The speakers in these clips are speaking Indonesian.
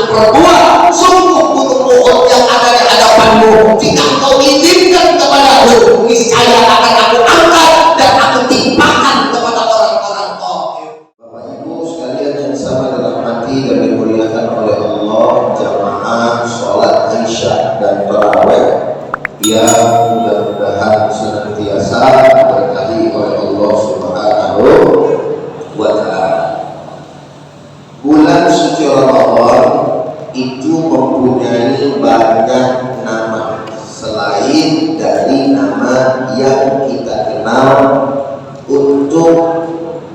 perbuat, sungguh gunung Uhud yang ada di hadapanmu jika kau izinkan kepadaku, niscaya akan aku angkat dan aku timpakan kepada orang-orang Taif. Bapak Ibu sekalian yang sama dirahmati dan dimuliakan oleh Allah, jamaah sholat Isya dan tarawih yang mudah-mudahan senantiasa diberkahi oleh Allah Subhanahu wa Ta'ala. Bulan suci Ramadan itu mempunyai banyak nama selain dari nama yang kita kenal untuk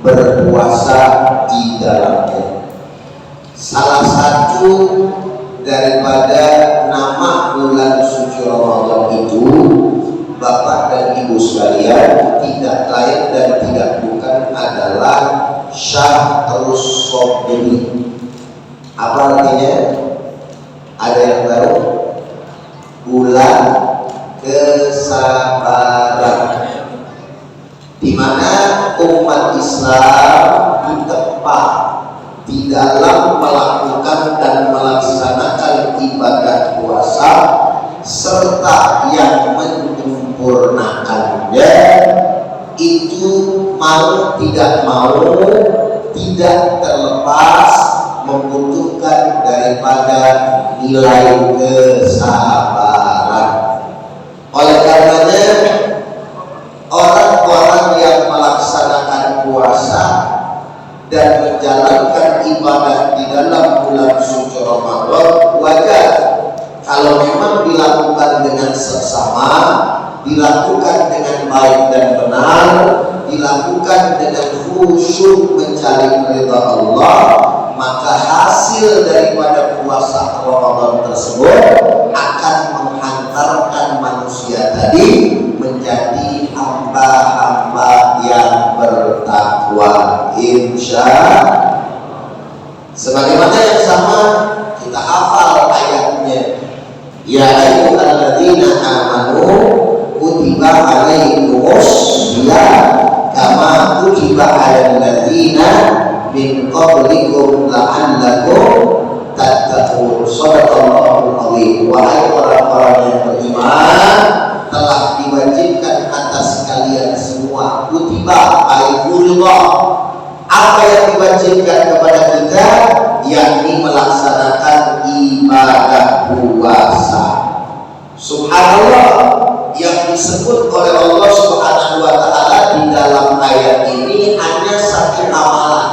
berpuasa di dalamnya. Salah satu daripada nama bulan suci Ramadan itu, Bapak dan Ibu sekalian, tidak lain dan tidak bukan adalah Syahrus Sabri. Apa artinya? Ada yang tahu? Bulan kesabaran, di mana umat Islam ditempa di dalam melakukan dan melaksanakan ibadah puasa serta yang menyempurnakannya itu mau tidak mau tidak terlepas membutuhkan daripada nilai kesabaran. Oleh karenanya orang-orang yang melaksanakan puasa dan menjalankan ibadah di dalam bulan suci Ramadan wajar kalau memang dilakukan dengan seksama, dilakukan dengan baik dan benar, dilakukan dengan khusyuk mencari ridha Allah, maka hasil daripada puasa Ramadan tersebut akan menghantarkan manusia tadi menjadi hamba-hamba yang bertakwa, insya. Sebagaimana yang sama kita hafal ayatnya, ya ayyuhalladzina amanu kutiba alaikumus syiyam kama kutiba alal ladzina min qablikum la'allakum tattaqun. Shadaqallahul azim. Wahai orang-orang yang beriman, telah diwajibkan atas kalian semua, kutiba ay furida, apa yang diwajibkan kepada kita, yakni melaksanakan ibadah puasa. Subhanallah, yang disebut oleh Allah Subhanahu wa Ta'ala di dalam ayat ini hanya satu amalan,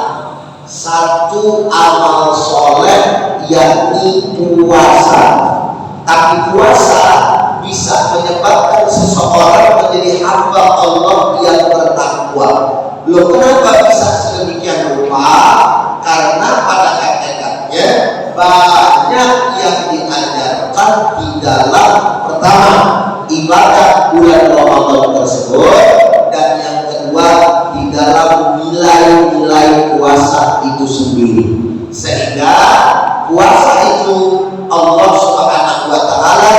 satu amal soleh, yakni puasa. Tapi puasa bisa menyebabkan seseorang menjadi hamba Allah yang bertakwa. Loh, kenapa bisa sedemikian rupa? Karena pada hakikatnya banyak yang diajarkan di dalam, pertama, ibadah bulan Ramadan tersebut, dan yang kedua di dalam nilai-nilai puasa itu sendiri. Sehingga puasa itu Allah Subhanahu wa Ta'ala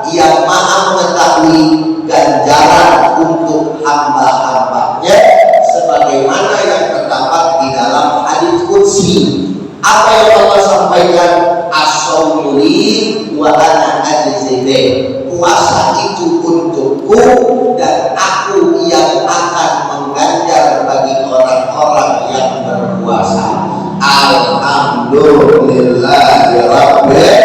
yang maha mengetahui ganjaran untuk hamba-hambanya, sebagaimana yang terdapat di dalam hadits qudsi. Apa yang Allah sampaikan, as-shaumu li wa ana ajzi bih, puasa itu untukku dan aku yang akan mengganjar bagi orang-orang yang berpuasa. Alhamdulillahirabbil.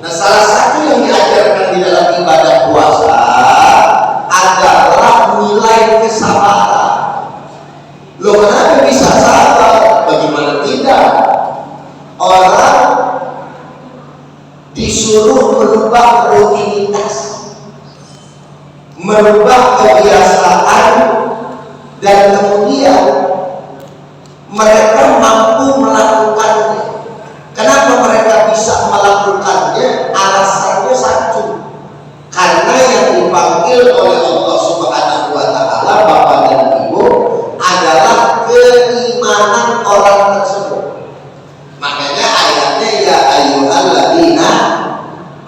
Nah, salah satu yang diajarkan di dalam ibadah puasa adalah nilai kesabaran. Loh, kenapa bisa sabar? Bagaimana tidak? Orang disuruh merubah rutinitas, merubah kebiasaan, dan kemudian mereka mampu melakukannya. Kenapa mereka bisa melakukannya? Alasannya satu, karena yang dipanggil oleh Allah Subhanahu wa Ta'ala, Bapak dan Ibu, adalah keimanan orang tersebut. Makanya ayatnya, ya ayyuhalladzina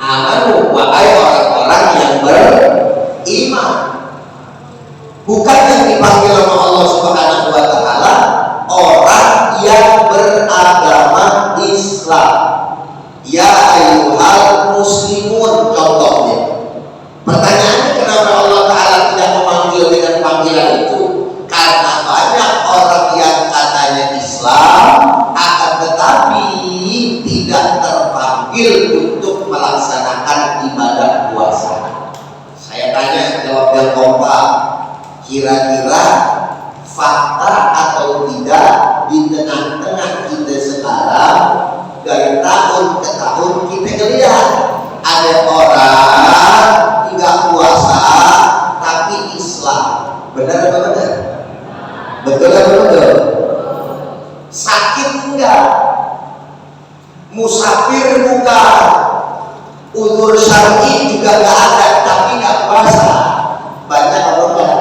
amanu, wahai orang-orang yang beriman. Bukan yang dipanggil oleh Allah Subhanahu wa Ta'ala orang yang beragama Islam. Ya ayyuhal muslimun, contohnya. Pertanyaannya, kenapa Allah Ta'ala tidak memanggil dengan panggilan itu? Karena banyak orang yang katanya Islam, akan tetapi tidak terpanggil untuk melaksanakan ibadah puasa. Saya tanya, jawab yang kompak. Kira-kira fakta atau tidak di tengah-tengah kita sekarang, dari tahun ke tahun kita lihat ada orang nggak puasa tapi Islam. Benar apa benar? Betul apa betul? Sakit enggak? Musafir bukan? Uzur syar'i juga nggak ada tapi nggak puasa. Banyak orang enggak?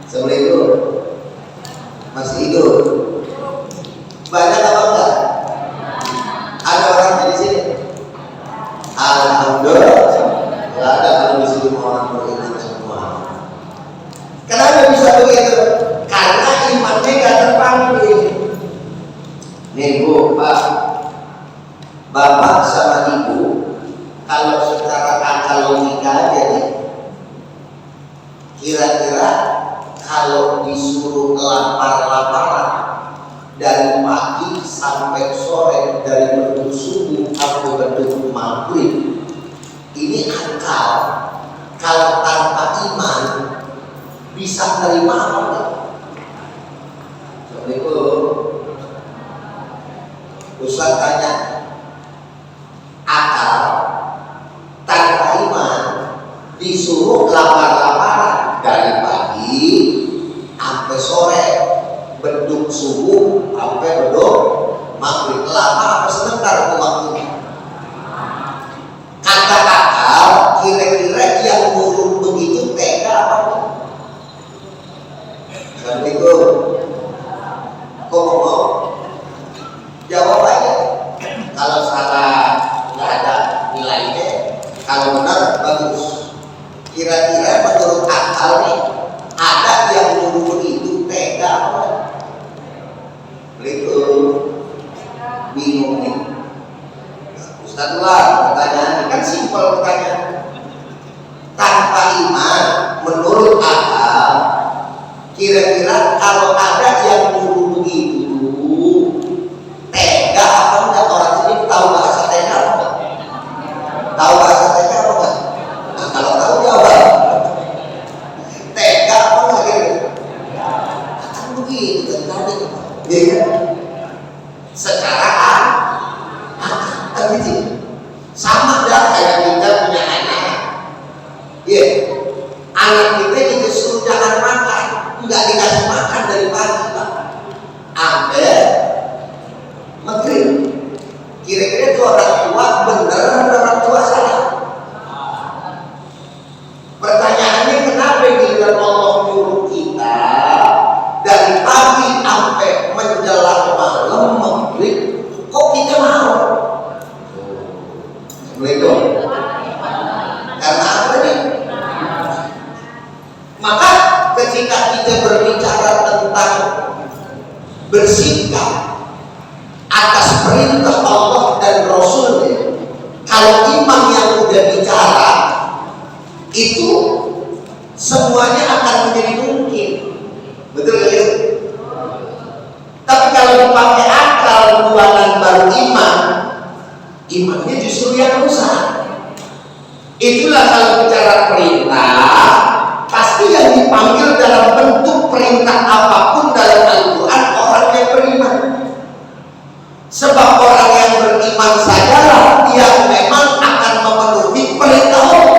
Sebelum itu masih hidup. Banyak apa enggak? Ada orang di sini? Alhamdulillah. Enggak ada kalau di sini orang beriman semua. Kenapa bisa begitu? Karena imannya nggak terpanggil. Nih Bu, Pak, Bapak sama Ibu, kalau secara akal logika aja nih, kira-kira kalau disuruh lapar-laparan dari pagi sampai sore, dari bentuk subuh sampai bentuk maghrib, ini akal kalau tanpa iman bisa terima apa enggak? Assalamualaikum. Ustaz tanya, akal tanpa iman disuruh lapar-laparan dari pagi sampai sore, beduk subuh sampai beduk maghrib, lama apa sebentar waktunya? Kata akal, kira-kira yang ngurung begitu tega apa enggak? Assalamualaikum. Kok mau? Jawab aja. Kalau salah nggak ada nilainya, kalau benar bagus. Kira-kira menurut akal nih, ada yang ngurung begitu tega apa? Begitu bingung nih. Ustaz lah, pertanyaan kan simpel pertanyaan. Tanpa iman, menurut akal, kira-kira kalau ada yang ngurung begitu tega apa enggak? Orang sini tahu bahasa tega apa enggak? Tahu bahasa tega apa enggak? Nah, kalau tahu jawab. Tega apa enggak kira-kira? Kan begitu kan tadi. Iya kan? Secara akal gitu. Sama dah kayak kita punya anak. Iya. Anak kita disuruh jangan makan, enggak dikasih makan dari pagi, Pak. Sampai maghrib. Kira-kira itu orang tua benar atau orang tua salah? Pertanyaannya, kenapa giliran Allah nyuruh kita dari pagi sampai menjelang malam maghrib, kok kita mau? Assalamualaikum. Karena apa nih? Maka ketika kita berbicara tentang bersikap atas perintah Allah dan Rasulnya, kalau imam yang udah bicara itu semuanya akan menjadi mungkin, betul ya? Tapi kalau dipakai akal buatan baru iman, imannya justru yang rusak. Itulah kalau bicara perintah, pasti yang dipanggil dalam bentuk perintah apapun dalam Al-Quran orang yang beriman. Sebab orang yang beriman sajalah yang memang akan memenuhi perintah Allah.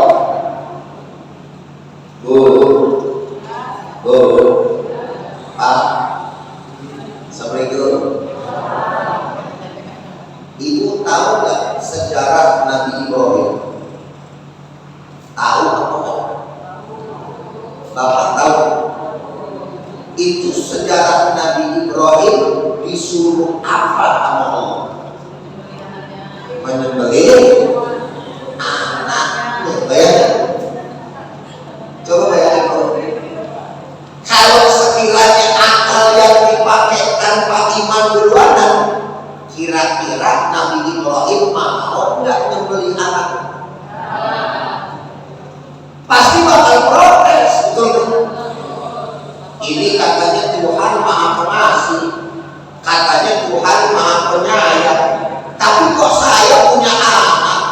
Pak, Assalamualaikum. Ibu tahu nggak sejarah Nabi Ibrahim? Tahu apa enggak? Bapak tahu? Itu sejarah Nabi Ibrahim disuruh apa sama Allah? Menyembelih anaknya. Bayangkan. Coba bayangkan. Kalau sekiranya akal yang dipakai tanpa iman berwarna, kira-kira Nabi Ibrahim mau nggak nyembeli anak? Pasti bakal protes, betul? Ini katanya Tuhan Maha Pengasih, katanya Tuhan Maha Penyayang, tapi kok saya punya anak,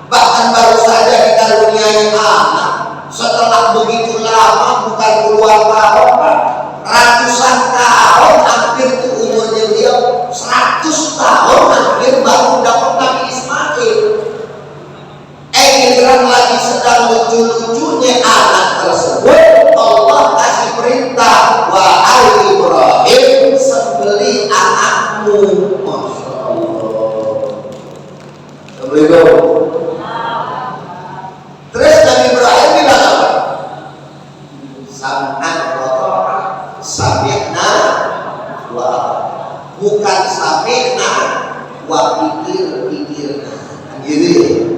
bahkan baru saja dikaruniai anak, setelah begitu lama, bukan puluhan tahun, ratusan tahun, hampir tuh umurnya dia 100 tahun, hampir baru dapat Nabi Ismail. Giliran lagi sedang lucu-lucunya anak tersebut, Allah kasih perintah, wahai Ibrahim, sembeli anakmu. Masya Allah. Assalamualaikum. Terus Nabi Ibrahim bilang apa? Sam'an wa ta'ah, sami'na wa, bukan sami'na wa pikir-pikirna. Gitu ya.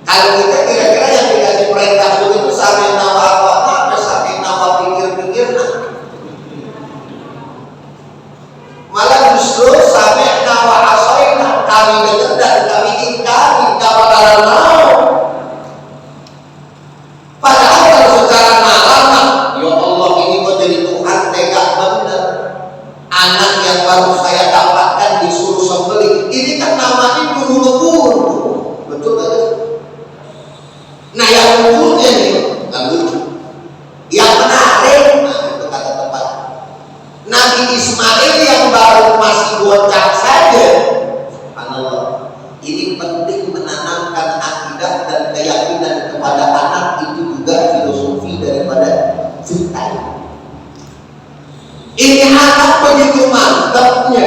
Kalau kita kira-kira yang dikasih perintah begitu sami'na wa ta'ah, apa sami'na wa pikir-pikirna? Malah justru sami'na wa asaina, kami dengar dan kami ingkari, nggak bakalan mau. Padahal kalau secara nalar, ya Allah, ini kok jadi Tuhan tega bener. Anak yang baru saya dapatkan disuruh sembelih, ini kan namanya bunuh-bunuh, betul kan? Nah yang lucunya nih, nggak lucu, yang menarik, nah itu kata tepat, Nabi Ismail yang baru masih bocah saja, subhanallah, ini penting menanamkan akidah dan keyakinan kepada anak. Itu juga filosofi daripada cerita ini. Anak begitu mantapnya,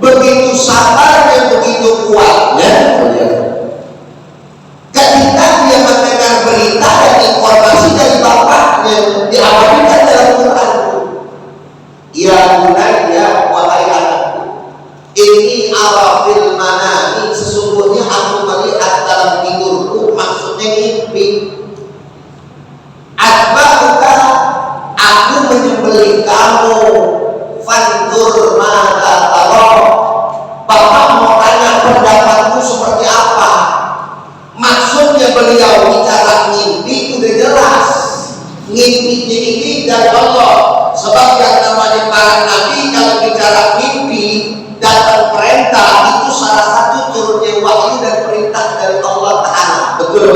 begitu sabarnya, begitu kuatnya, ketika dia mendengar berita dan informasi dari bapaknya, diabadikan dalam Quran. Ya bunayya, wahai anakku, ini arafil manami, sesungguhnya aku melihat dalam tidurku, maksudnya mimpi. Atba'uka, aku menyembelih kamu, fantur mata taro. Bapak mau tanya pendapatku seperti apa? Maksudnya beliau bicara mimpi udah jelas, mimpinya ini dari Allah. Sebab yang namanya para nabi kalau bicara mimpi datang perintah, itu salah satu turunnya wahyu dan perintah dari Allah Ta'ala. Betul?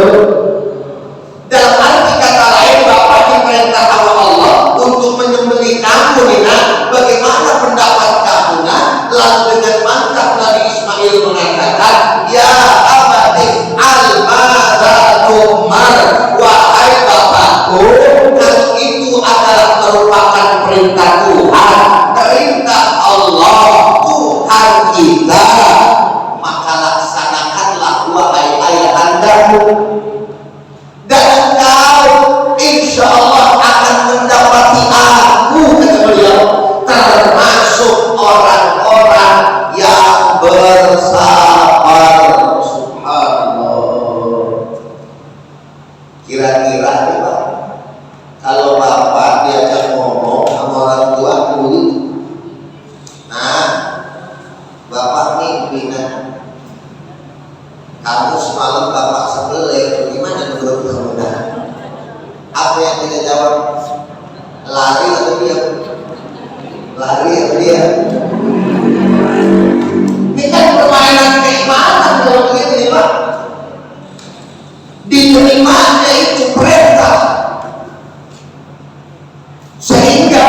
Dalam arti kata lain, Bapak diperintah oleh Allah untuk menyembelih kamu, Nina. Bagaimana pendapat kamu, Nah? Lalu dengan mantap Nabi Ismail mengatakan, ya abadi al-madatumar, wahai bapakku, kalau itu adalah merupakan perintah Tuhan, perintah Allah, Tuhan kita, maka laksanakanlah wahai ayahandamu. Dan engkau insya Allah akan mendapati aku, kata beliau, termasuk orang-orang yang bersabar. Subhanallah. Kira-kira Pak, kalau Bapak diajak ngomong sama orang tua dulu, nah Bapak mimpi, nah kamu semalam Bapak sembelih, gimana menurut kamu? Nah, apa yang kita jawab? Lari atau diam? Lari atau diam? Ini kan permainan keimanan kalau begitu, Pak. Diterimanya itu perintah, sehingga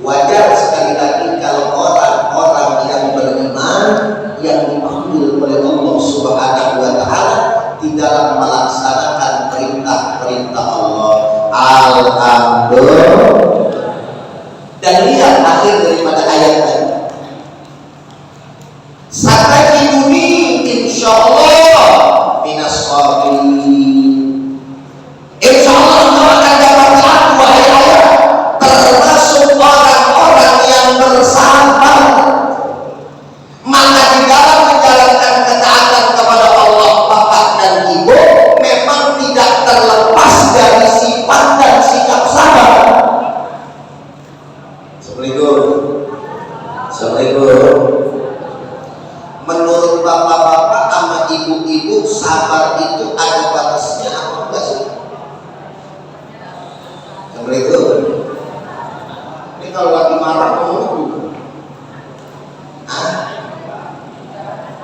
wajar sekali lagi kalau orang-orang yang beriman yang dipanggil oleh Allah Subhanahu wa Ta'ala di dalam melaksanakan perintah-perintah Allah. Alhamdulillah. Dan lihat akhir daripada ayat tadi. Satajiduni insyaallah minas sabirin. Insyaallah engkau akan dapat aku, wahai ayat, termasuk orang-orang yang bersabar. Maka di dalam menjalankan ketaatan kepada Allah, Bapak dan Ibu memang tidak terlepas dari sifat dan sikap sabar. Assalamualaikum. Assalamualaikum. itu sabar itu ada batasnya apa enggak sih? Assalamualaikum. Ini kalau lagi marah ngomong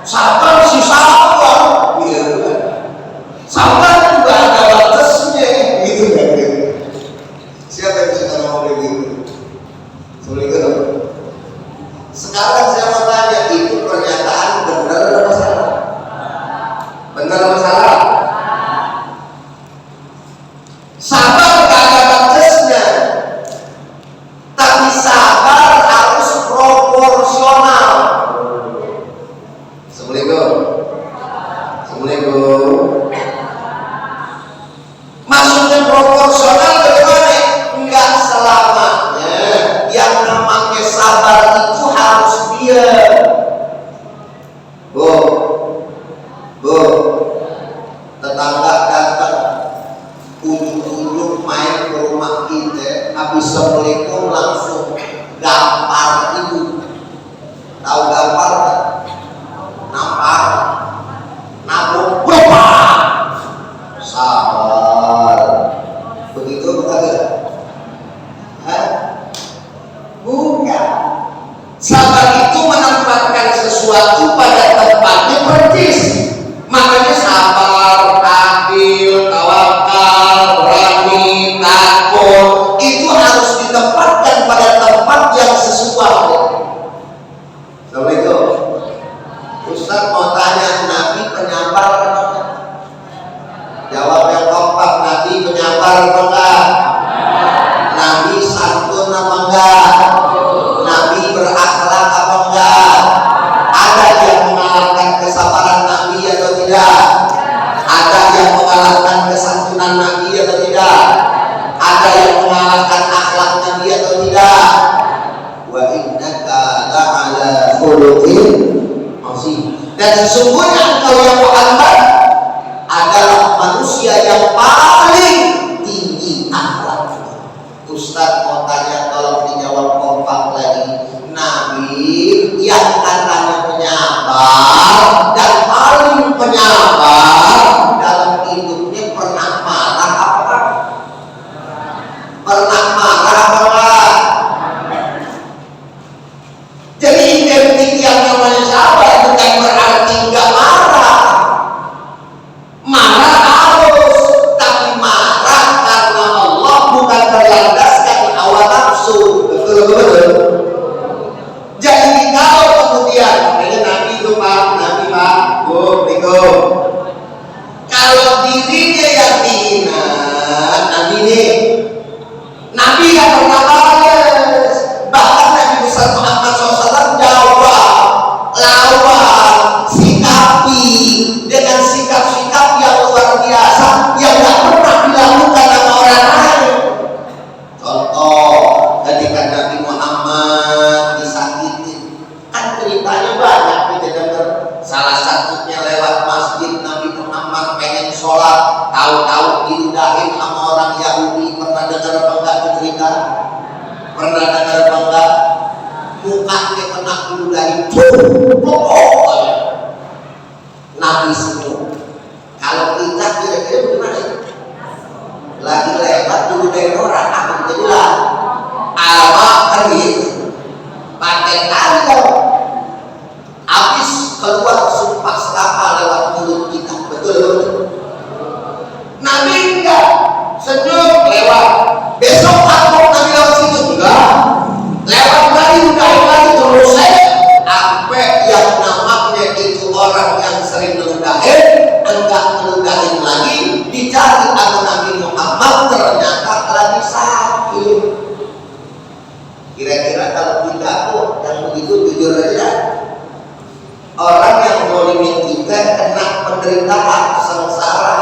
sabar sih sabar, iya kan? Sabar juga ada batasnya, gitu kan? Siapa yang bisa ngomong begitu? Assalamualaikum. Sekarang saya mau tanya, itu pernyataan benar atau salah? Benar atau salah? Sabar gak ada batasnya, tapi sabar harus proporsional. Assalamualaikum. Assalamualaikum. Maksudnya proporsional bagaimana? Enggak selamanya yang namanya sabar itu harus diam. Bu, tetangga datang ujuk-ujuk main ke rumah kita, habis assalamualaikum langsung gampar ibu. Tahu gampar kan? Nampar, nabung, wepa. Sabar. Begitu bukan? Bukan. Sabar itu menempatkan sesuatu pada tempatnya persis. Makanya sabar, adil, tawakal, berani, takut itu harus ditempatkan pada tempat yang sesuai. Assalamualaikum. Ustaz mau tanya, Nabi penyabar apa enggak? Jawab yang kompak, Nabi penyabar apa enggak? Nabi santun apa enggak? Nabi berakhlak apa enggak? Ada yang mengalahkan kesabaran Nabi atau tidak? Ada yang mengalahkan kesantunan Nabi atau tidak? Ada yang mengalahkan akhlak Nabi atau tidak? Wa innaka la'ala khuluqin azim. Dan sesungguhnya engkau ya Muhammad adalah manusia yang paling tinggi akhlaknya. Ustaz mau tanya, tolong dijawab kompak lagi. Nabi yang katanya penyabar dan paling penyabar dalam hidupnya pernah marah apa? Pernah marah apa? Jadi identik yang namanya sabar bukan berarti nggak marah. Marah harus, tapi marah karena Allah, bukan berlandaskan hawa nafsu. Betul. Jadi kalau kemudian Nabi itu Nabi kalau dirinya yang dihina, Nabi yang pernah balas. Bahkan Nabi besar Muhammad SAW jawab, lawan, sikapi dengan sikap-sikap yang luar biasa yang tidak pernah dilakukan sama orang lain. Contoh, ketika Nabi Muhammad disakitin, kan ceritanya banyak kita dengar. Salah satunya lewat masjid Nabi Muhammad pengen sholat, tahu-tahu diudahin sama orang Yahudi. Pernah dengar apa enggak itu cerita? Pernah dengar apa enggak? Mukanya kena diudahin, Nabi senyum. Kalau kita kira-kira bagaimana? Lagi lewat diudahin orang, apa jadilah? Alamak kan gitu. Pakai kali dong. Habis keluar sumpah serapah lewat mulut kita. Betul. Nabi enggak senyum lewat. Besok takut Nabi lewat situ enggak. Lewat lagi lagi terus sampai yang namanya itu orang yang sering meludahin enggak meludahin lagi, dicari sama Nabi Muhammad ternyata lagi sakit. Kira-kira kalau kita tuh yang begitu jujur aja, orang yang zalimin kita kena penderitaan, sengsara,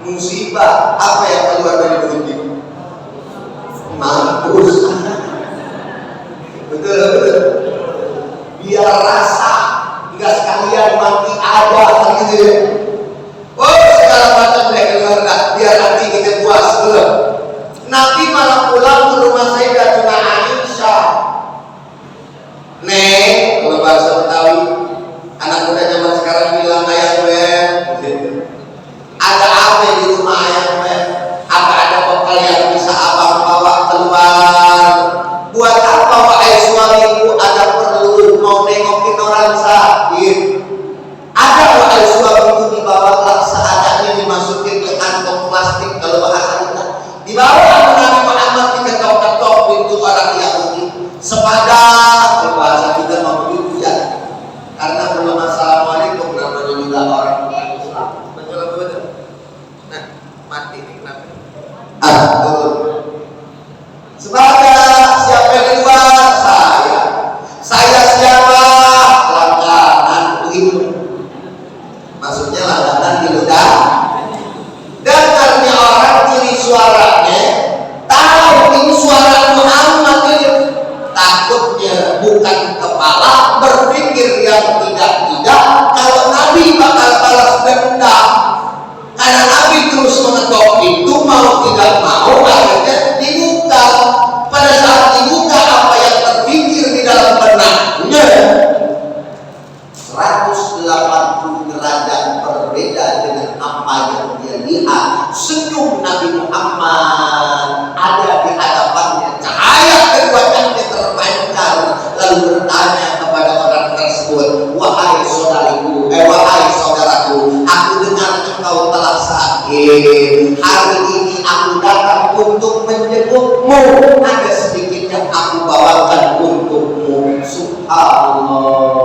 musibah, apa yang keluar dari mulut kita? Mampus. Betul. Biar rasa, nggak sekalian mati ada gitu ya. Oh segala macam deh keluar, biar nanti kita puas dulu. Nabi malah pulang ke rumah Sayyidatuna Aisyah. Neng, kalau bahasa Betawi, anak muda zaman sekarang bilang ayah gue, sebelum assalamualaikum namanya juga orang Islam. Betul apa betul? Nah, mati ini kenapa? Betul. Sebagai siapa yang kedua? Saya siapa? Langganan begitu. Maksudnya langganan di ludah. Dengarnya orang ciri suaranya, tahu ini suara Muhammad ini. Takutnya bukan kepala, berpikir yang tidak-tidak. Kalau Nabi bakal balas dendam, karena Nabi terus mengetok itu, mau tidak mau akhirnya dibuka. Pada saat dibuka, apa yang terpikir di dalam benaknya 180 derajat berbeda dengan apa yang dia lihat. Senyum Nabi Muhammad ada di hadapannya, cahaya keduanya terpancar, lalu bertanya kepada orang tersebut, wahai saudaraku, aku dengar engkau telah sakit. Hari ini aku datang untuk menjengukmu. Ada sedikit yang aku bawakan untukmu. Subhanallah.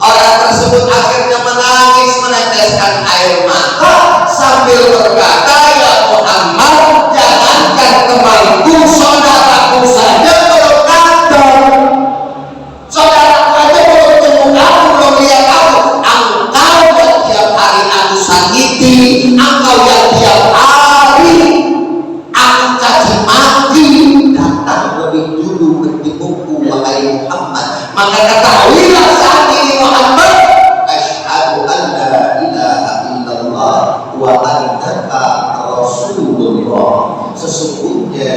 Orang tersebut akhirnya menangis, meneteskan air mata sambil berkata, ya Muhammad, jangankan temanku, saudaraku saja belum datang. Saudaraku aja belum temu aku, belum lihat aku. Engkau yang tiap hari aku sakiti, engkau yang tiap hari aku caci maki, datang lebih dulu menjengukku, wahai Muhammad. Maka ketahuilah saat ini Muhammad, asyhadu an la ilaha illallah wa annaka rasulullah. Sesungguhnya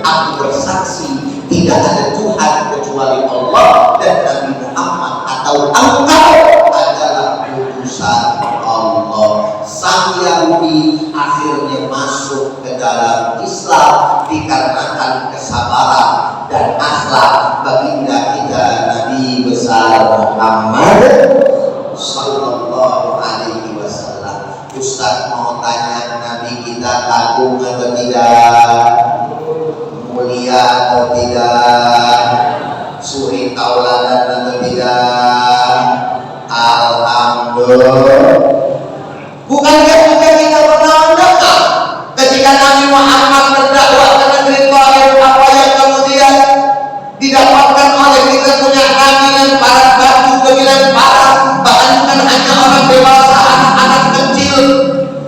aku bersaksi tidak ada Tuhan kecuali Allah dan Nabi Muhammad atau engkau adalah utusan Allah. Sang Yahudi akhirnya masuk ke dalam Islam dikarenakan kesabaran dan akhlak baginda kita Nabi besar Muhammad sallallahu alaihi wasallam. Ustaz mau tanya, Nabi kita kagum atau tidak? Mulia atau tidak? Suri tauladan atau tidak? Alhamdulillah. Bukankah juga kita pernah mendengar ketika Nabi Muhammad berdakwah ke negeri Taif, apa yang kemudian didapatkan oleh kita punya kamilan para batu, kamilan para, bahkan bukan hanya orang dewasa, anak-anak kecil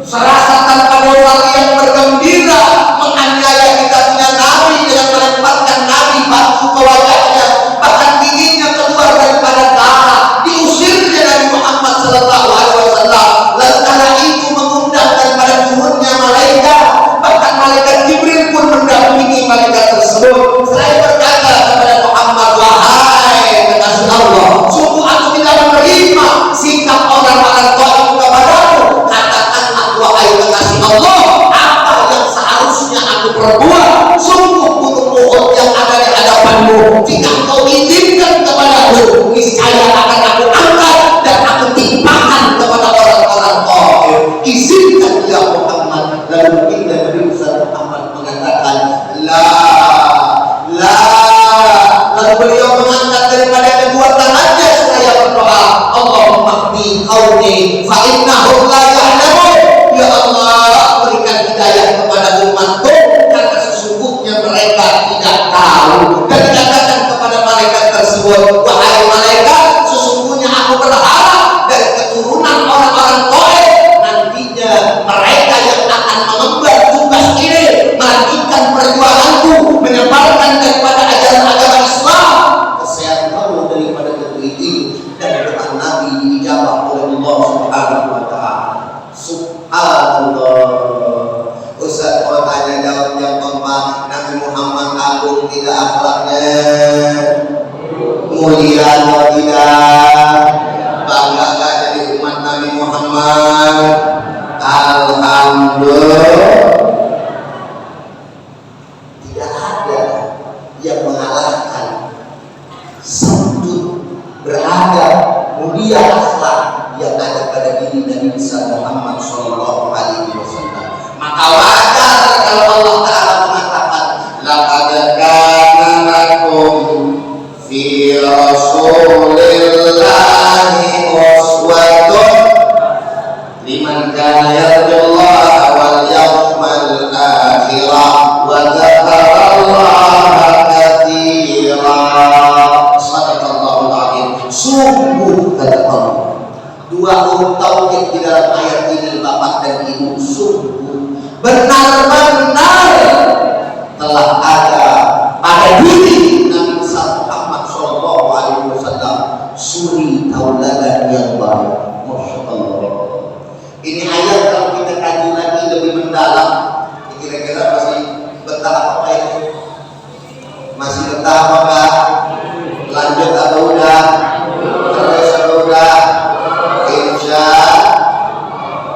serasa tanpa modal yang bergembira menganiaya kita punya Nabi dengan melemparkan Nabi batu ke wajahnya, bahkan giginya keluar daripada darah, diusirnya Nabi Muhammad sallallahu alaihi wasallam. Lalu kala itu mengundang daripada turunnya malaikat, bahkan malaikat Jibril pun mendampingi malaikat tersebut. Saya berkata kepada Muhammad, wahai kekasih Allah, sungguh aku tidak menerima sikap orang-orang Taif kepadamu. Katakanlah wahai kekasih Allah, apa yang seharusnya aku perbuat? Sungguh gunung Uhud yang ada di hadapanmu, jika engkau izinkan kepadaku, niscaya akan aku angkat dan aku timpakan kepada orang-orang Taif. Izinkan ya Muhammad. Lalu kita Nabi Muhammad mengatakan la. Lalu beliau mengangkat daripada kedua tangannya seraya berdoa, Allahumma hdi qaumi fa innahum la ya'lamun. Ya Allah, berikan hidayah kepada umatku karena sesungguhnya mereka tidak tahu. Dan dikatakan kepada malaikat tersebut, wahai malaikat, sesungguhnya aku berharap dari keturunan orang-orang Taif nantinya mereka yang akan mengemban tugas ini, melanjutkan perjuanganku menyebarkan daripada ajaran agama Islam. Saya tahu daripada negeri ini dan doa Nabi dijawab oleh Allah Subhanahu wa taala. Subhanallah. Ustaz mau tanya jawab yang kompak, Nabi Muhammad agung tidak akhlaknya? Mulia atau tidak? Bangga gak jadi umat Nabi Muhammad? Alhamdulillah. Tidak ada yang mengalahkan santun, beradab, mulia akhlak yang ada pada diri Nabi besar Muhammad sallallahu alaihi wasallam. Maka wajar kalau Allah Ta'ala mengatakan laqad kana lakum fi Rasulillah kata Allah. Dua huruf tauhid di dalam ayat ini Bapak dan Ibu, sungguh benar-benar telah ada pada diri Nabi besar Muhammad SAW suri tauladan yang baik. Masya Allah. Ini ayat kalau kita kaji lagi lebih mendalam, kira-kira masih betah apa itu? Masih betah apa enggak? Lanjut atau udah? Terus atau udah? Insya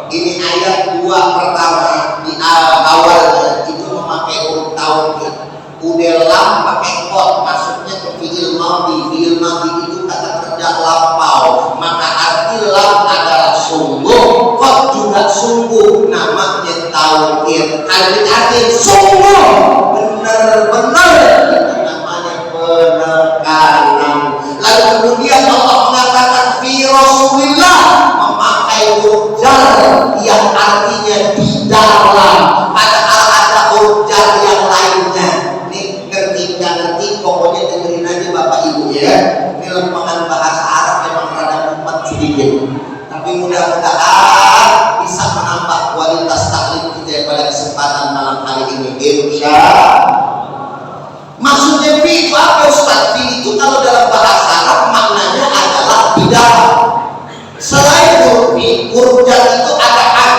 ini ayat dua pertama di awalnya itu memakai huruf tauhid. Udah lam pakai kot, maksudnya ke fi'il madhi. Fi'il madhi itu kata kerja lampau, maka arti lam adalah sungguh, kot juga sungguh, namanya tauhid. Arti sungguh, benar-benar, itu namanya penekanan. Lalu kemudian Allah mengatakan fi Rasulillah, memakai huruf jar yang artinya di dalam, padahal ada huruf jar yang lainnya. Ngerti, pokoknya dengerin aja Bapak Ibu ya. Ini lempengan bahasa Arab memang rada mumpet sedikit, tapi mudah-mudahan bisa menambah kualitas taklim kita pada kesempatan malam hari ini. Insya maksudnya fi itu apa Ustaz? Fi itu kalau dalam bahasa Arab maknanya adalah di dalam. Selain huruf fi, huruf jar itu ada an,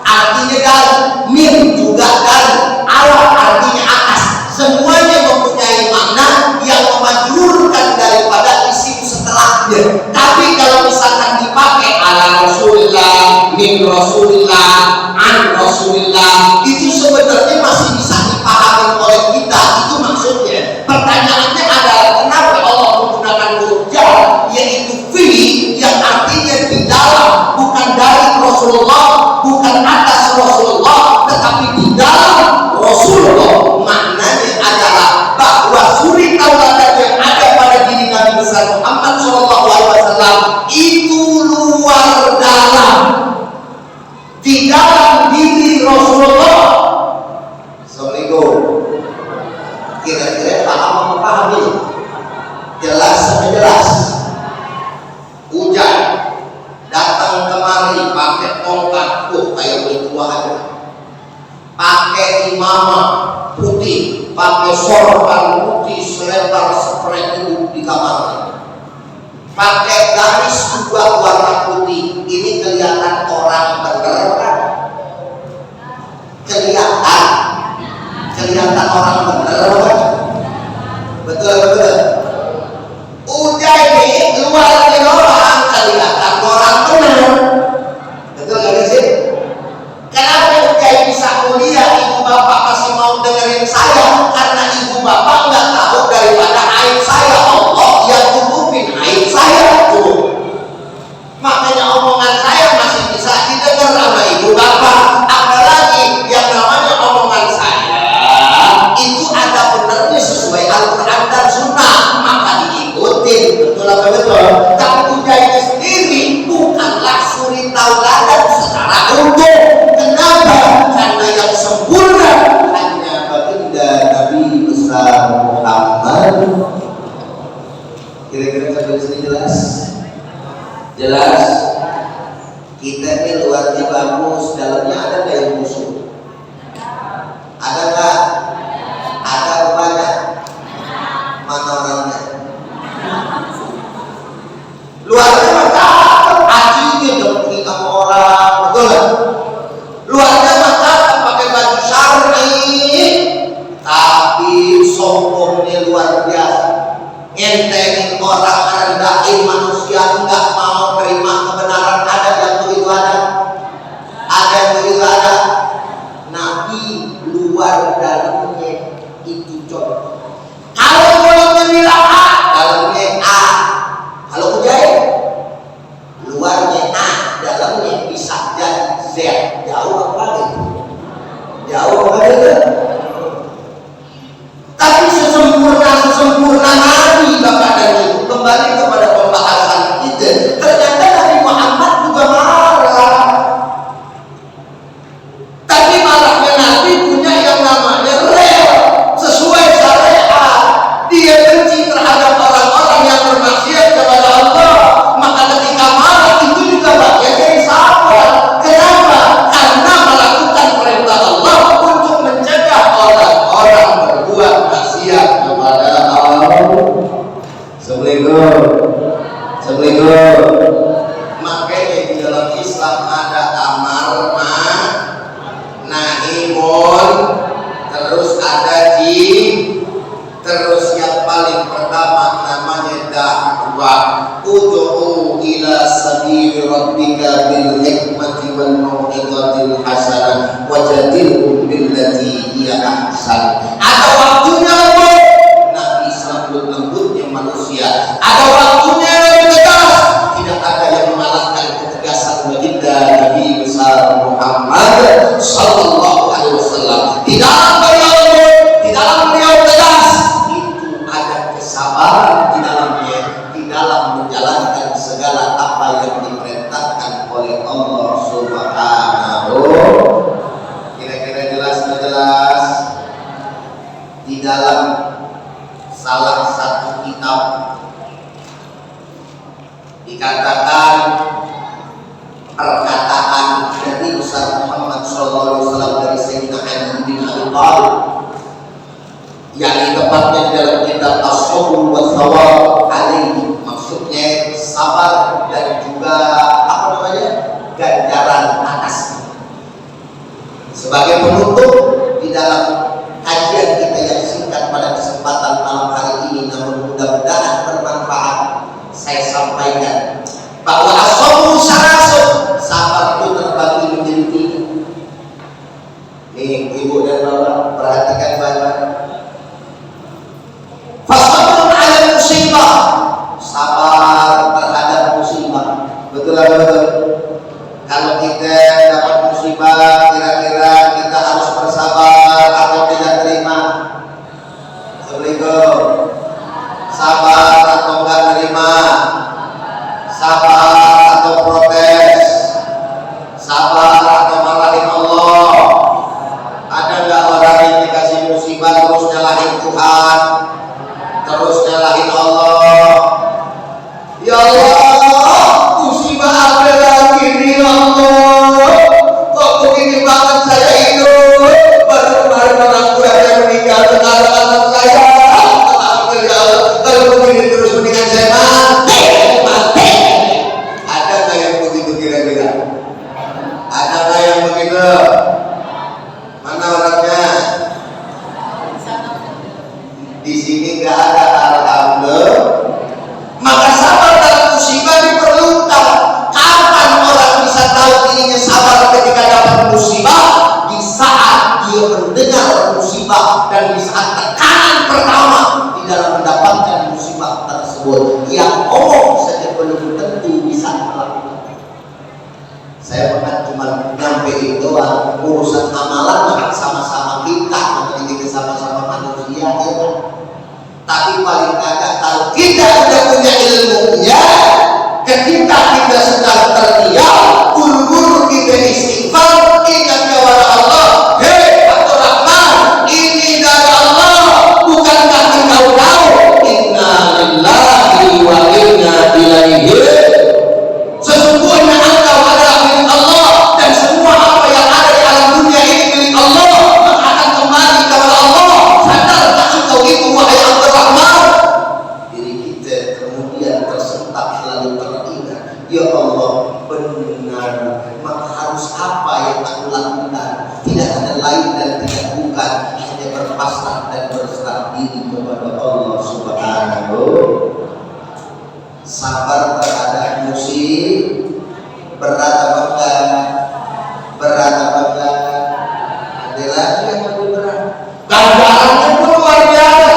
artinya dari, min juga dari, ala artinya atas. Semuanya mempunyai makna yang memajurkan daripada isim setelahnya. Tapi kalau misalkan dipakai ala Rasulillah, min Rasulillah, an Rasulillah, itu sebenarnya masih bisa dipahami oleh kita. Itu maksudnya. Pertanyaannya adalah kenapa Allah menggunakan huruf jar, yaitu fi, yang artinya di dalam, bukan dari Rasulullah, bukan atas Rasulullah, tetapi di dalam Rasulullah. Maknanya adalah bahwa suri tauladan yang ada pada diri Nabi besar Muhammad SAW itu luar dalam, di dalam diri Rasulullah. Assalamualaikum. Kira-kira paham memahami? Jelas sama jelas. Hujan datang kemari pakai tongkat, kayak bertua aja. Pakai imamah putih, pakai sorban putih selebar seperti itu di kamarnya. Pakai garis juga warna putih. Ini kelihatan orang bener kan? Kelihatan orang bener kan? Betul. Udah ini luar orang kelihatan orang bener. Betul gak sih? Kenapa Ujai bisa kuliah? Ibu bapak masih mau dengerin saya karena ibu bapak nggak tahu daripada aib saya. Allah yang tutupin aib saya tuh. Makanya omongan saya masih bisa didengar sama ibu bapak. Apalagi yang namanya omongan saya itu ada benernya sesuai Al-Quran dan Sunnah, maka diikutin. Betul apa betul? Tapi Ujai itu sendiri bukanlah suri tauladan secara umum. Kenapa? Karena yang sempurna hanya baginda Nabi besar Muhammad. Kira-kira sampai sini jelas? Jelas. Kita ini luarnya bagus, dalamnya ada nggak yang musuh? Ada nggak? Ada banyak. Mana orangnya? Luarnya macam hatinya dengki sama orang, betul nggak? Luarnya macam pakai baju syar'i, tapi sombongnya luar biasa. Ngentengin orang, rendahin manusia, nggak mau terima kebenaran. Ada yang begitu ada. Ada yang begitu sabili rabbika bil hikmati wal mau'izatil hasanah wajadilhum billati hiya ahsan. Ada waktunya lembut, Nabi lembut-lembutnya manusia. ada waktunya yang tegas. Tidak ada yang mengalahkan ketegasan baginda Nabi besar Muhammad sallallahu alaihi wasallam. Di dalam beliau lembut, di dalam beliau tegas, Itu ada kesabaran di dalamnya, di dalam menjalankan segala apa yang diperintahkan oleh Allah Subhanahu. Kira-kira jelas nggak jelas? Di dalam salah satu kitab dikatakan perkataan dari besar Muhammad SAW dari Sayyidina Ali bin Abi Thalib, yang tepatnya dalam kitab As-Sabr wa Thawab alaihi, maksudnya sabar dan juga apa namanya, ganjaran atas. Sebagai penutup di dalam kajian kita yang singkat pada kesempatan malam hari ini, namun mudah-mudahan bermanfaat, saya sampaikan bahwa as-sabru salasun, sabar itu terbagi menjadi 3. Nih ibu dan bapak perhatikan baik-baik. Fasabrun 'ala musibah, sabar terhadap musibah. Betul atau betul? Kalau kita dapat musibah, kira-kira kita harus bersabar atau tidak terima? Assalamualaikum. Sabar atau enggak terima? Sabar atau protes? Sabar atau marahin Allah? Ada nggak orang yang dikasih musibah terus nyalahin Tuhan, terus nyalahin Allah? Ya Allah, musibah apa lagi nih Allah? Kok begini banget saya hidup? Baru kemarin orang tua saya meninggal, sekarang anak saya. Kalau begini terus mendingan saya mati. Ada nggak yang begitu kira-kira? Ada nggak yang begitu? Mana orangnya? Di sini nggak ada, alhamdulillah. Maka sabar dalam musibah diperlukan. Kapan orang bisa tahu dirinya sabar ketika dapat musibah? Di saat dia mendengar musibah dan di saat tekanan pertama di dalam mendapatkan musibah tersebut. Yang omong saja belum tentu bisa melakukan. Saya pernah cuma nyampe itu urusan amalan sama-sama kita, menjadi sama-sama manusia ya. Tapi paling kagak kalau kita sudah punya ilmunya, ketika kita sedang terdiam, buru-buru kita istighfar, ingat kepada Allah. Hei Abdurrahman, ini dari Allah, bukankah engkau tahu? Inna lillahi wa inna ilaihi. Sesungguhnya engkau adalah milik Allah, dan semua apa yang ada di alam dunia ini milik Allah, maka akan kembali kepada Allah. Sadarkah engkau itu, wahai Abdurrahman? Diri kita kemudian tersentak selalu teringat, ya Allah, benar, maka harus apa yang aku lakukan? Tidak ada lain dan tidak bukan, hanya berpasrah dan berserah diri kepada Allah Subhanahu. Sabar terhadap musibah berat apa enggak? Berat apa enggak? Ada lagi yang lebih berat. Ganjarannya pun luar biasa.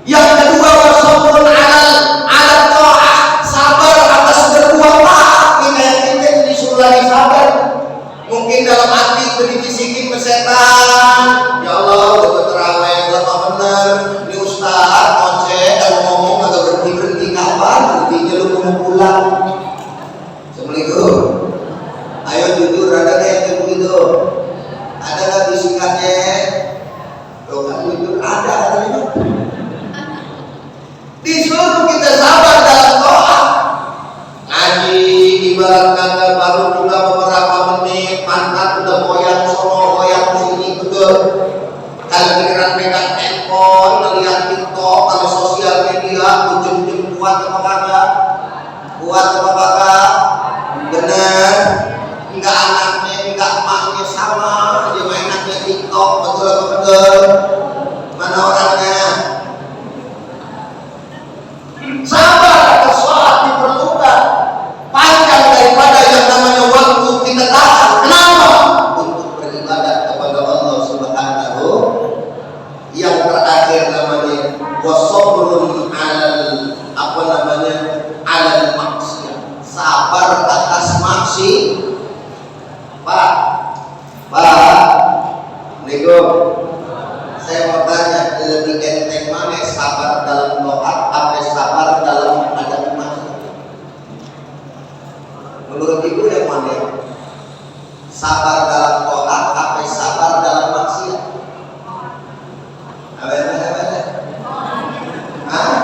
Yang kedua, wasabrun 'ala ta'ah, sabar atas berbuat taat. Kita disuruh lagi sabar. Mungkin dalam hati itu dibisikin ke setan, ya Allah, udah terawih lama bener, ini ustaz ngoceh, kalau ngomong agak berhenti kapan? Berhentinya lu mau pulang. Assalamualaikum. Ayo jujur, ada nggak yang kayak begitu? Ada nggak bisikannya? Tuh kan jujur, ada katanya. Disuruh kita sabar dalam doa. Ngaji ibarat kata baru juga beberapa menit, pantat udah goyang sono, goyang sini, betul. Kalau giliran pegang handphone, ngeliat TikTok, kalau sosial media, ujung-ujung kuat apa kagak? Kuat apa kagak? Bener. Enggak anaknya, enggak emaknya sama, dia mainannya TikTok, betul apa betul? Mana orangnya? Sabar atas sholat diperlukan. maksi. Pak, Assalamualaikum. Saya mau tanya, lebih enteng mana sabar dalam doa atau sabar dalam menghadapi maksiat? Menurut ibu yang mana? Sabar dalam doa atau sabar dalam maksiat? Apa?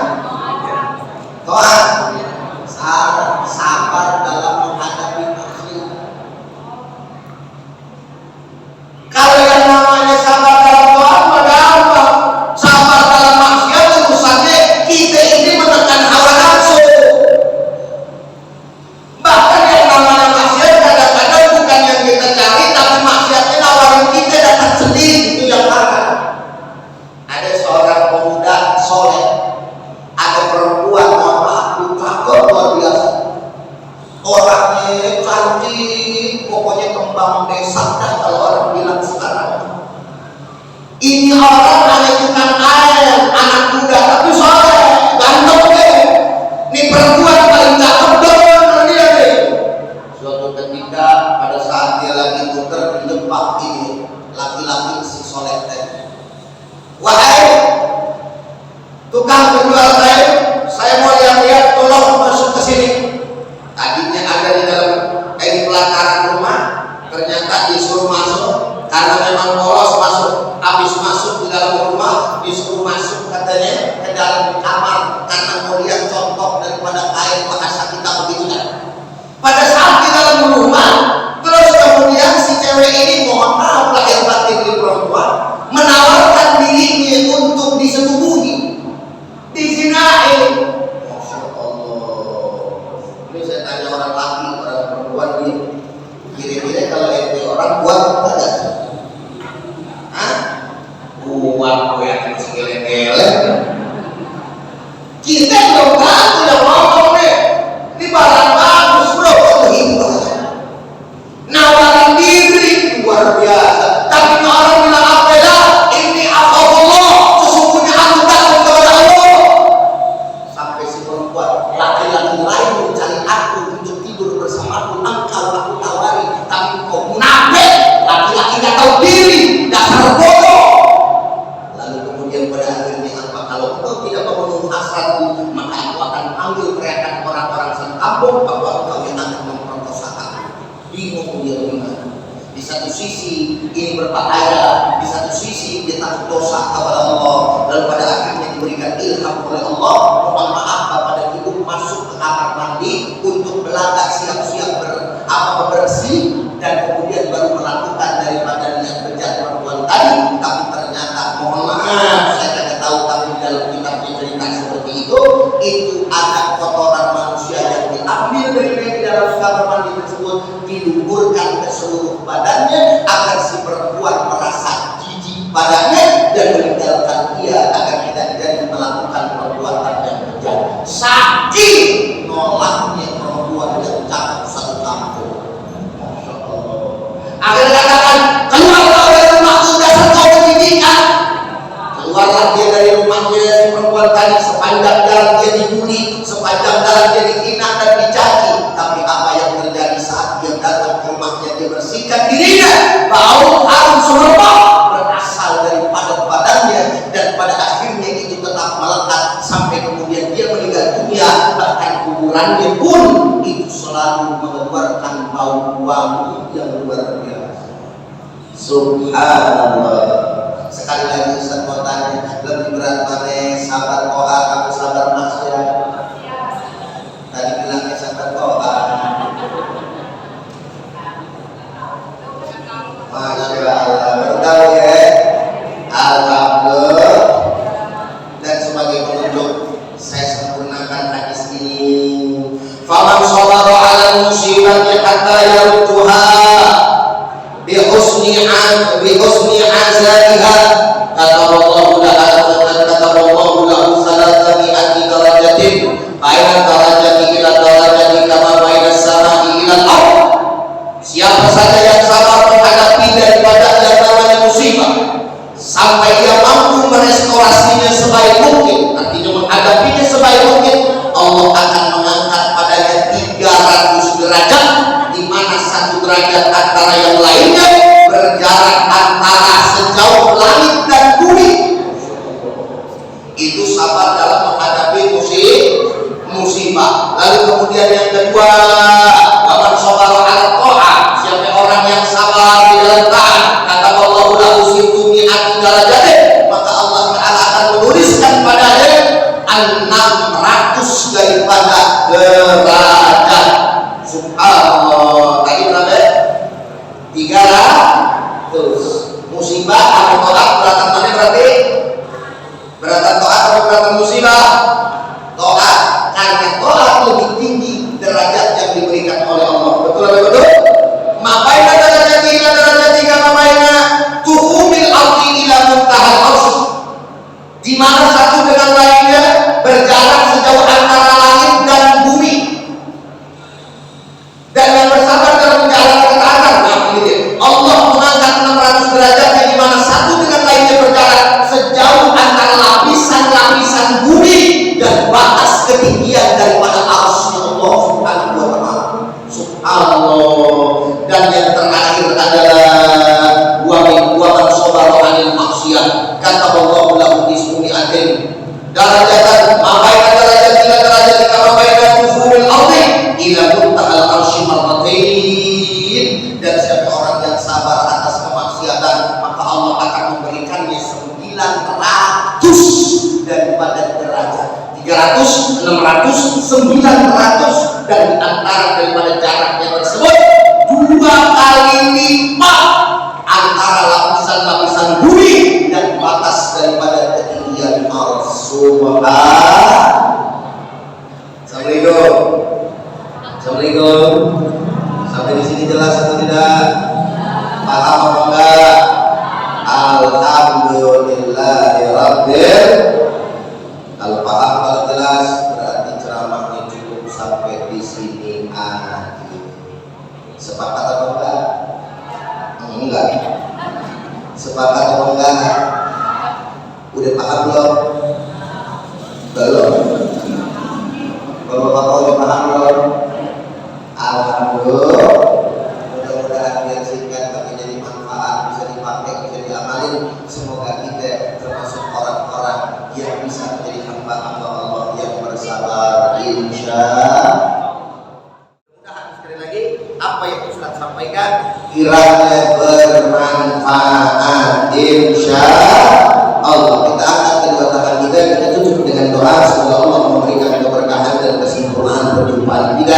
Doa. Sabar dalam menghadapi maksiat. Kalau yang namanya sabar dalam doa apa? Sabar dalam maksiat urusannya kita ini menekan hawa nafsu. Bahkan yang namanya maksiat kadang-kadang bukan yang kita cari, tapi maksiatnya nawarin kita datang sendiri, itu yang parah. Ada seorang pemuda soleh, ada perempuan takut luar biasa, orangnya cantik, pokoknya kembang desa dah kalau orang bilang sekarang. Ini orang hanya tukang air, anak muda tapi soleh, ganteng deh. Ini perempuan paling cakep bener dia deh. Suatu ketika pada saat dia lagi muter di depan ini laki-laki si soleh tadi, wahai tukang penjual saya mau lihat, tolong masuk ke sini. Tadinya ada di dalam di pelataran rumah, ternyata disuruh masuk karena memang polos masuk. Habis masuk di dalam rumah disuruh masuk katanya ke dalam kamar karena mau lihat contoh daripada air bahasa kita begitu kan. Pada saat di dalam rumah, terus kemudian si cewek ini, mohon maaf lahir batin di perempuan, menawarkan dirinya untuk disetubuhi, dizinain. Masya Allah. Ini saya tanya orang laki, orang perempuan ini, kira-kira kalau itu orang buat apa enggak? Hah? Buat yang masih geleng-geleng. Kita belum tahu yang ngomong deh. Ini barang bagus bro, himbah. Nawarin diri luar biasa. Tapi orang bilang apa ya? Ini Allah, sesungguhnya aku takut kepada Allah. Sampai si perempuan, laki-laki lain mencari aku untuk tidur bersamaku, engkau aku tawari, tapi kau munafik, laki-laki gak tahu diri, dasar bodoh. Lalu kemudian pada akhirnya apa? Kalau engkau tidak memenuhi hasratku, maka aku akan panggil teriakan orang-orang sekampung bahwa engkau yang akan memperkosa aku. Bingung dia gimana? Di satu sisi ini berbahaya, di satu sisi dia takut dosa kepada Allah. Lalu pada akhirnya diberikan ilham oleh Allah, mohon maaf bapak dan ibu masuk ke kamar mandi untuk belajar siap-siap bersih, dan kemudian baru melakukan daripada niat bejat perempuan tadi. Tapi ternyata mohon maaf saya tidak tahu, tapi dalam kitabnya cerita seperti itu ada kotoran manusia yang diambil dari di dalam kamar mandi tersebut, diluburkan ke seluruh badannya agar si perempuan merasa jijik badannya dan meninggalkan dia agar tidak jadi melakukan perbuatan yang bejat. Saking nolaknya perempuan yang cakep satu kampung. Masya Allah. Agar katakan, keluarlah dari rumahku dasar kau pendidikan. Keluarlah dia dari rumahnya si perempuan tadi, sepanjang jalan dia dibuli, sepanjang jalan dia dihina dan dicaci. Tapi apa yang terjadi saat dia datang ke rumahnya, dia bersihkan dirinya, bau harum semerbak berasal daripada badannya, dan pada akhirnya itu tetap melekat sampai kemudian dia meninggal dunia. Bahkan kuburannya pun itu selalu mengeluarkan bau wangi yang luar biasa. Subhanallah. Sekali lagi Ustaz mau tanya, lebih berat mana sabar doa atau sabar maksiat? Tadi bilangnya sabar doa. Masya Allah, bertahu ya. Alhamdulillah. Dan sebagai penutup, saya sempurnakan hadis ini. Faman sabara 'ala musibati hatta yartuha bi husni azaliha kataballahu lahu salatami'ati darajatin baina darajati ila darajati kama baina samai ila al-ardh. Siapa saja yang sabar menghadapi daripada yang namanya musibah sampai dia mampu merestorasinya sebaik mungkin, artinya menghadapinya sebaik mungkin, Allah akan mengangkat padanya 300 derajat, di mana derajat antara yang lainnya berjarak antara sejauh langit dan bumi. Itu sabar dalam menghadapi musibah. Lalu kemudian yang kedua, waman sabara ala ta'ah, siapa orang yang sabar di dalam taat, kata Allah lahu situ mi'ati darajatin, maka Allah Ta'ala akan menuliskan padanya 600 daripada derajat. Subhanallah. Tadi berapa? 300. Musibah atau tolak beratan mana berarti? Beratan to'at atau beratan musibah? To'at. Karena to'at lebih tinggi derajat yang diberikan oleh Allah. Betul atau betul? Mabaina derajat ila derajat tiga mabaina tuhumil ardi ila muntahal arsy. Di mana satu dengan lainnya berjarak sejauh antara langit dan bumi. Dan yang bersabar dalam menjalankan ketaatan, Allah mengangkat 600 derajat di mana satu dengan lainnya berjarak sejauh antara lapisan-lapisan bumi dan batas ketinggian daripada arsy Allah Subhanahu wa ta'ala. Subhanallah. Dan yang terakhir adalah wa man sabara 'anil maksiyah, kata Allah lahu ismu'atin darajatan mabaina darajat ila darajat kama baina tufuril ardi ila muntahal arsy marratain. Dan siapa orang yang sabar atas kemaksiatan, maka Allah akan memberikannya 900 daripada derajat. 300, 600, 900, dan di antara daripada jaraknya tersebut 2 kali lipat antara lapisan-lapisan bumi dan batas daripada ketinggian Subhanallah. Assalamualaikum. Assalamualaikum. Sampai di sini jelas atau tidak? Paham apa enggak? Alhamdulillahirabbil. Kalau paham, kalau jelas, berarti ceramahnya cukup sampai di sini aja. Sepakat atau enggak? Enggak. Sepakat atau enggak? Udah paham belum? Belum. Kalau Bapak udah paham belum? Alhamdulillah. Mudah-mudahan yang singkat tapi jadi manfaat, bisa dipakai, bisa diamalin. Semoga kita termasuk orang-orang yang bisa menjadi hamba-hamba Allah yang bersabar, insyaallah. Mudah-mudahan sekali lagi apa yang Ustaz sampaikan kiranya bermanfaat, insyaallah. Kita angkat kedua tangan kita tutup dengan doa semoga Allah memberikan keberkahan dan kesempurnaan perjumpaan kita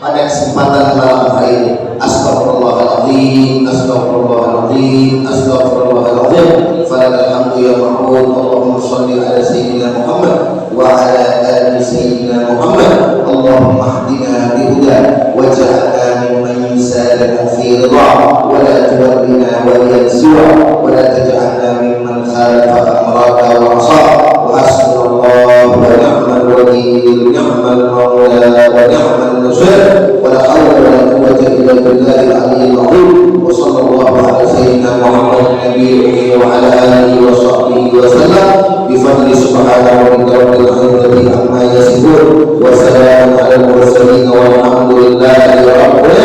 pada kesempatan malam hari ini. Astaghfirullahaladzim, astaghfirullahaladzim, astaghfirullahaladzim. Falakal hamdu ya ma'bud. Allahumma shalli ala sayyidina Muhammad wa ala ali sayyidina Muhammad. Allahumma hdina bihuda waj'alna mimman yusari'u fi ridha wa la tuwallina waliyan siwa wa la taj'alna mimman khalafa amraka wa asab. Wa hasbunallahu wa ni'mal wakeel, ni'mal mawla wa ni'mal nasir. Wa la hawla wa la quwwata illa billahil aliyyil azim. Wa sallallahu ala sayyidina Muhammad nabiyyi wa ala alihi wa sahbihi wa sallam bi fadli subhanahu wa ta'ala amma yasifun. Wa salamun ala al-mursalin walhamdulillahi rabbil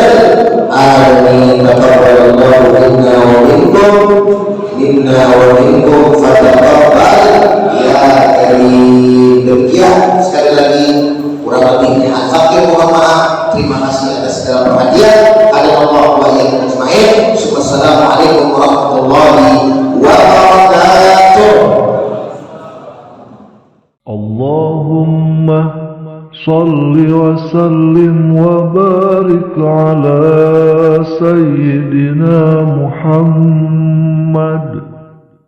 alamin. Taqabbalallahu minna wa minkum fataqabbal ya karim. Demikian sekali lagi kurang lebihnya al-fakir, mohon maaf. Terima kasih atas segala perhatian. Alhamdulillah wa iyyakum ajma'in. Wassalamualaikum warahmatullahi wabarakatuh. Allahumma salli wa sallim wa barik ala sayyidina Muhammad